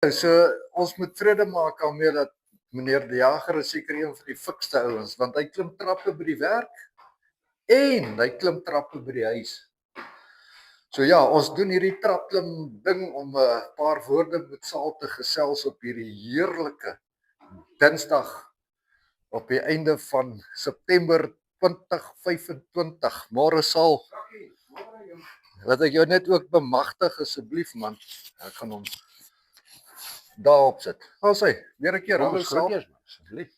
So ons moet vrede maak daarmee dat meneer De Jager is seker een van die fikste ouens, want hy klim trappe by die werk en hy klim trappe by die huis. So ja, ons doen hierdie trapklim ding om 'n paar woorde met Saal te gesels op hierdie heerlike Dinsdag op die einde van September 2025. Môre Saal. Laat ek jou net ook bemagtig asseblief man. Ek gaan hom daarop sit. Ons sê, weer 'n keer, hallo Saal. Asseblief.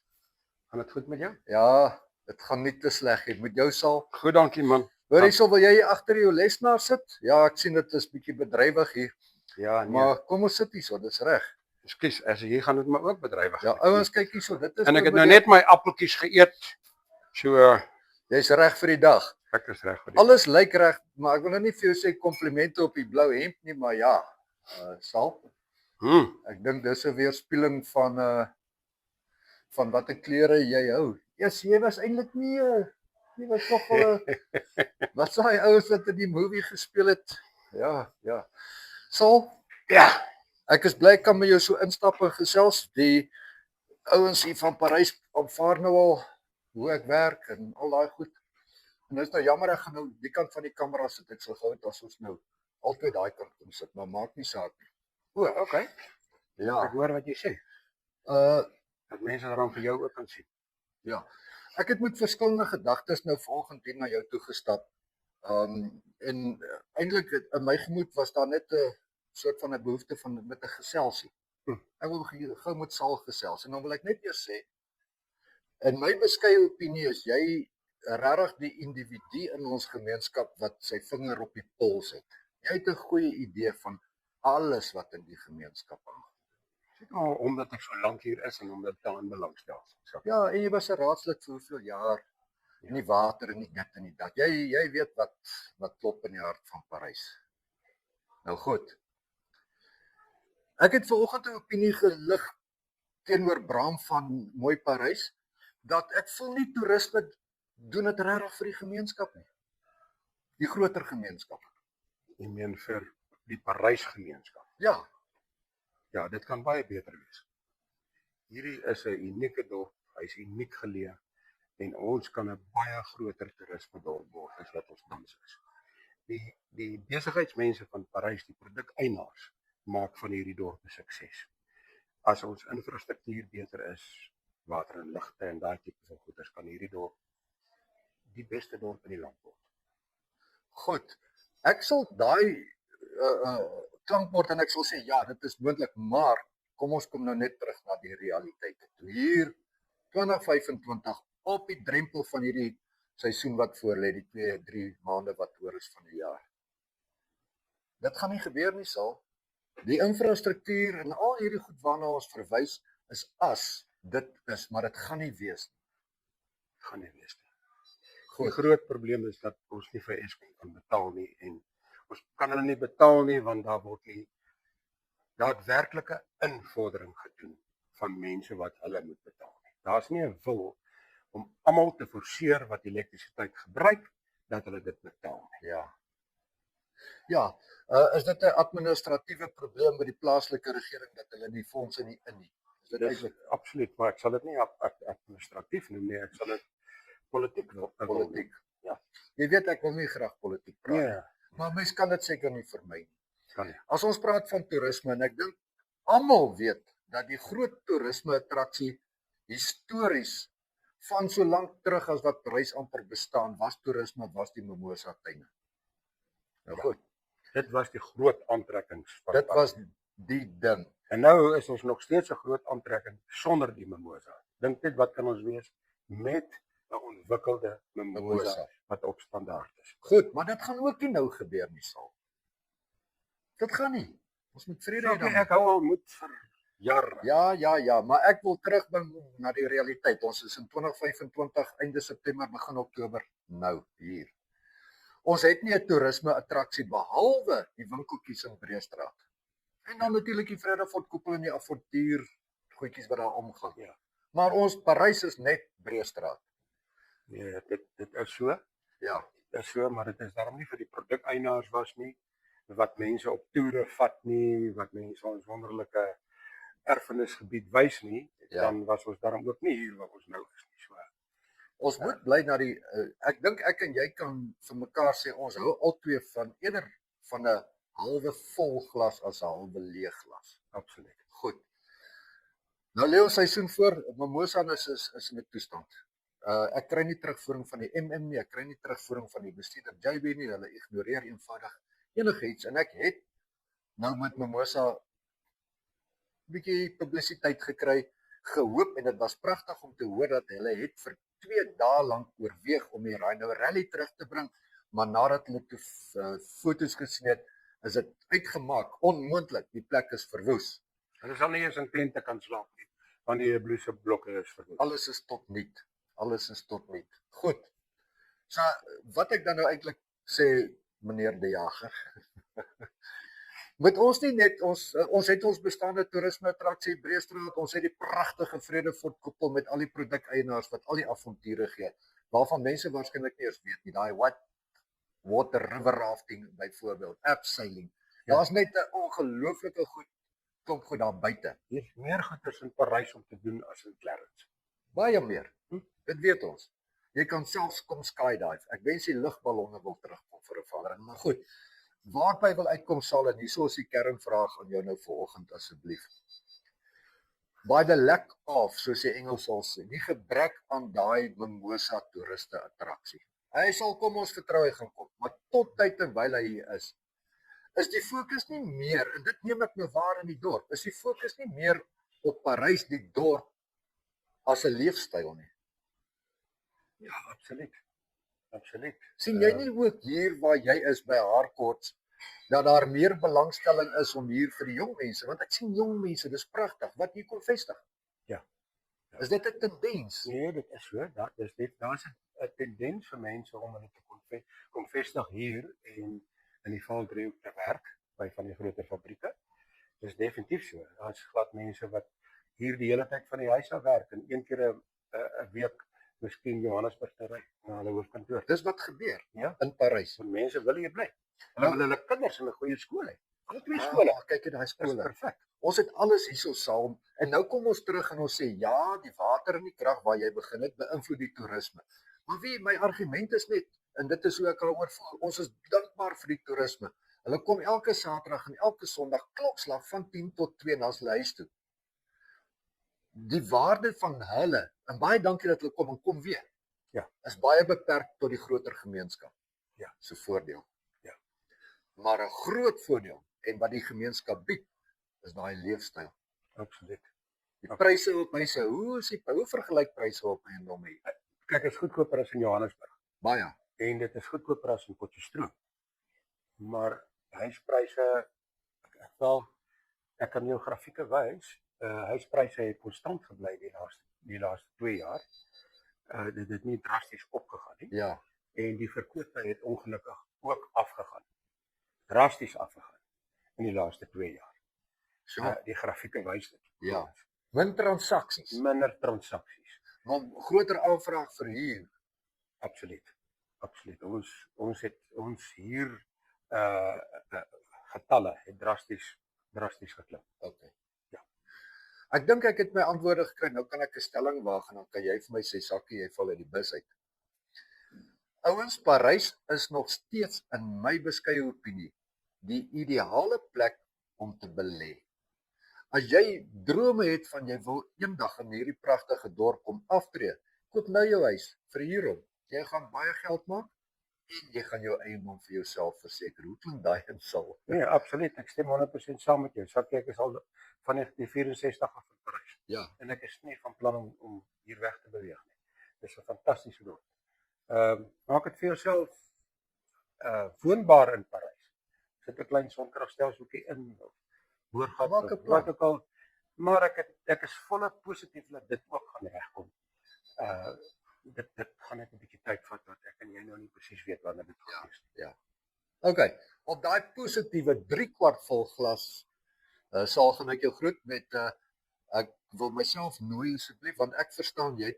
Gaan dit goed met jou? Ja, dit gaan nie te sleg nie. Met jou Saal. Goed, dankie man. Hoor hierso, wil jy agter jou lesenaar sit? Ja, ek sien dit is bietjie bedrywig hier. Ja, nee. Maar kom ons sit hierso, dis reg. Ekskuus, as jy gaan dit maar ook bedrywig. Ja, ouens kyk hierso, dit is en ek het nou net my appeltjies geëet. So jy's reg vir die dag. ek is reg vir die Alles lyk reg, maar ek wil nou nie vir jou sê komplimente op die blou hemp nie, maar ja. Saal. Ek dink dis 'n weerspieëling van watter klere jy hou. Eers jy was eintlik nie jy was nog wel wat sê hy ouens wat in die movie gespeel het. Ja. Saal. Ja. Ek is bly ek kan met jou so instap en gesels. Die ouens hier van Parys aanvaar nou al hoe ek werk en al daai goed. En dit is nou jammer ek gaan nou die kant van die kamera sit. Ek sal gou dit as ons nou altyd daai kant kom sit, maar maak nie saak nie. O, okay. Ja. Ek hoor wat jy sê. Dat mense daarom vir jou ook kan sien. Ja. Ek het met verskillende gedagtes nou vanoggend hier na jou toe gestap. En eintlik in my gemoed was daar net 'n soort van 'n behoefte van met 'n geselsie. Ek wil gou met Saal gesels en dan wil ek net eers sê in my beskeie opinie is jy regtig die individu in ons gemeenskap wat sy vinger op die pols het. Jy het 'n goeie idee van alles wat in die gemeenskap aangaan. Omdat ek so lank hier is en omdat ek daarin belangstel. Ja, en jy was 'n raadslid vir hoeveel jaar in die water en die dit en die dat. Jy weet wat klop in die hart van Parys. Nou goed. Ek het vanoggend 'n opinie gelig teenoor Bram van Mooi Parys dat ek voel nie toerisme doen dit regtig vir die gemeenskap nie. Die groter gemeenskap. Jy meen vir die Parys gemeenskap. Ja. Ja, dit kan baie beter wees. Hierdie is 'n unieke dorp, hy's uniek geleë en ons kan 'n baie groter toerisme dorp word as wat ons tans is. Die besigheidsmense van Parys, die produkeienaars, maak van hierdie dorp 'n sukses. As ons infrastruktuur beter is, water en ligte en daai tipe van goeders, kan hierdie dorp die beste dorp in die land word. Goed. Ek sal daai klankbord en ek sal sê ja, dit is moontlik, maar kom ons kom nou net terug na die realiteit. Hier 2025 op die drempel van hierdie seisoen wat voorlê, die 2-3 maande wat oor is van die jaar. Dit gaan nie gebeur nie, Saal. Die infrastruktuur en al hierdie goed waarna ons verwys is as dit is, maar dit gaan nie wees nie. Gaan nie wees nie. Die groot probleem is dat ons nie vir Eskom kan betaal nie en ons kan hulle nie betaal nie want daar word nie daadwerklike invordering gedoen van mense wat hulle moet betaal nie. Daar's nie 'n wil om almal te forceer wat elektrisiteit gebruik dat hulle dit betaal nie. Ja, is dit 'n administratiewe probleem by die plaaslike regering dat hulle die fondse nie in nie? Is dit eintlik absoluut, maar ek sal dit nie administratief noem nie, ek sal dit politiek politiek. Ja. Jy weet ek wil nie graag politiek praat nie. Ja. Maar mens kan dit seker nie vermy nie. Kan nie. As ons praat van toerisme en ek dink almal weet dat die groot toerisme attraksie histories van so lank terug as wat Parys amper bestaan, was toerisme, was die Mimosa tuine. Nou goed. Dit was die groot aantrekkings van dit was die ding. En nou is ons nog steeds 'n groot aantrekking sonder die Mimosa. Dink net wat kan ons wees met 'n ontwikkelde Mimosa wat op standaard is. Goed, maar dit gaan ook nie nou gebeur nie, Saal. Dit gaan nie. Ons moet vrede hê dan. Ek hou al moed vir jare. Ja, maar ek wil terugbring na die realiteit. Ons is in 2025, einde September, begin Oktober, nou hier. Ons het nie 'n toerisme attraksie behalwe die winkeltjies in Breestraat. En dan natuurlik die Vredefort koepel en die avontuur goedjies wat daar omgaan. Ja. Maar ons Parys is net Breestraat. Nee, dit is so. Ja, dit is so, maar dit is daarom nie vir die produkeienaars was nie, wat mense op toere vat nie, wat mense ons wonderlike erfenisgebied wys nie, Ja. dan was ons daarom ook nie hier waar ons nou is nie. So, Ons moet bly na die ek dink ek en jy kan vir mekaar sê ons hou albei van eerder van 'n halwe vol glas as 'n halwe leeg glas. absoluut. Goed. Nou lê ons seisoen voor, mimosa is in 'n toestand. Ek kry nie terugvoering van die MM nie, ek kry nie terugvoering van die bestuurder JB nie, hulle ignoreer eenvoudig enigiets en ek het nou met mimosa bietjie publisiteit gekry, gehoop en dit was pragtig om te hoor dat hulle het vir 2 dae lank oorweeg om die Rhino Rally terug te bring, maar nadat hulle toe foto's gesien het, is dit uitgemaak, onmoontlik, die plek is verwoes. Hulle sal nie eens in tente kan slaap nie, want die blouse blokke is verwoes. Alles is tot niet. Alles is tot niet. Goed. So wat ek dan nou eintlik sê, meneer De Jager, met ons nie net ons het ons bestaande toerisme attraksie Breestraat, ons het die pragtige Vredefort koepel met al die produkeienaars wat al die avonture gee, waarvan mense waarskynlik nie eens weet nie, daai water river rafting byvoorbeeld, abseiling. Daar's net 'n ongelooflike klomp goed daar buite. Hier's meer goeders in Parys om te doen as in Clarence. Baie meer. Dit weet ons. Jy kan selfs kom skydive. Ek wens die lugballonne wil terugkom vir 'n verandering, maar goed. Waarby wil uitkom sal en hierso is die kernvraag aan jou nou vanoggend asseblief. By the lack of, soos die Engels sal sê, die gebrek aan daai mimosa toeriste attraksie. Hy sal kom, ons vertrou hy gaan kom, maar tot tyd terwyl hy hier is die fokus nie meer, en dit neem ek nou waar in die dorp, is die fokus nie meer op Parys die dorp as 'n leefstyl nie. Ja, absoluut. Absoluut. Sien jy nie ook hier waar jy is by Harcourts dat daar meer belangstelling is om hier vir die jong mense, want ek sien jong mense, dis pragtig, wat hier kom vestig. Ja. Is dit 'n tendens? Nee, dit is so. Daar's 'n tendens vir mense om hulle te kom vestig hier en in die Valdriehoek te werk by van die groter fabrieke. Dis definitief so. Daar's glad mense wat hier die hele tyd van die huis af werk en een keer 'n week miskien Johannesburg te ry na hulle hoofkantoor. Dis wat gebeur in Parys. Want mense wil hier bly. Hulle wil hulle kinders in 'n goeie skool hê. Al twee skole. Kyk jy daai Dis skole. perfek. Ons het alles hierso saam en nou kom ons terug en ons sê ja, die water en die krag waar jy begin het beïnvloed die toerisme. Maar my argument is net, en dit is hoe ek daaroor voel, ons is dankbaar vir die toerisme. Hulle kom elke Saterdag en elke Sondag klokslag van 10 tot 2 na hulle huis toe. Die waarde van hulle, en baie dankie dat hulle kom en kom weer, is baie beperk tot die groter gemeenskap. Ja. So voordeel. Ja. Maar 'n groot voordeel en wat die gemeenskap bied, is daai leefstyl. Absoluut. Die pryse op mense, hoe vergelyk pryse op eiendom hier? Kyk, is goedkoper as in Johannesburg. Baie. En dit is goedkoper as in Potchefstroom. Maar huispryse, ek kan jou grafieke wys, huispryse het konstant gebly die laaste 2 jaar. Dit het nie drasties opgegaan nie. Ja. En die verkope het ongelukkig ook afgegaan. Drasties afgegaan in die laaste 2 jaar. So, Die grafieke wys dit. ja. Min transaksies, Minder transaksies. maar groter aanvraag vir huur. Absoluut. Absoluut. Ons hier getalle het drasties geklim. Okay. Ja. Ek dink ek het my antwoorde gekry. Nou kan ek 'n stelling waag en dan kan jy vir my sê Sakkie, jy val uit die bus uit. Ouens, Parys is nog steeds in my beskeie opinie die ideale plek om te belê. As jy drome het van jy wil eendag in hierdie pragtige dorp kom aftree, koop nou jou huis vir huur hom. Jy gaan baie geld maak en jy gaan jou eiendom vir jouself verseker. Hoe klink daai insal? Nee, absoluut. Ek stem 100% saam met jou. Sakkie, ek is al van 1964 af in Parys. Ja. En ek is nie van plan om hier weg te beweeg nie. Dis 'n fantastiese dorp. Maak dit vir jouself woonbaar in Parys. Sit 'n klein sonkragstelsel in of boorgat Maak 'n of plan. wat ook al. Maar ek is voluit positief dat dit ook gaan regkom. Dit gaan net 'n bietjie tyd vat want ek en jy nou nie presies weet wanneer dit gaan wees nie. Okay, op daai positiewe 3/4 vol glas sal gaan ek jou groet met ek wil myself nooi asseblief want ek verstaan jy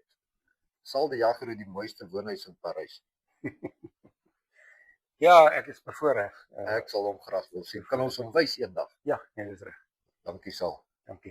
sal die Jager die mooiste woonhuis in Parys. Ja, ek is bevoorreg. Ek sal hom graag wil sien. Kan ons hom wys eendag? Ja, nee, dis reg. Dankie Sal. Dankie.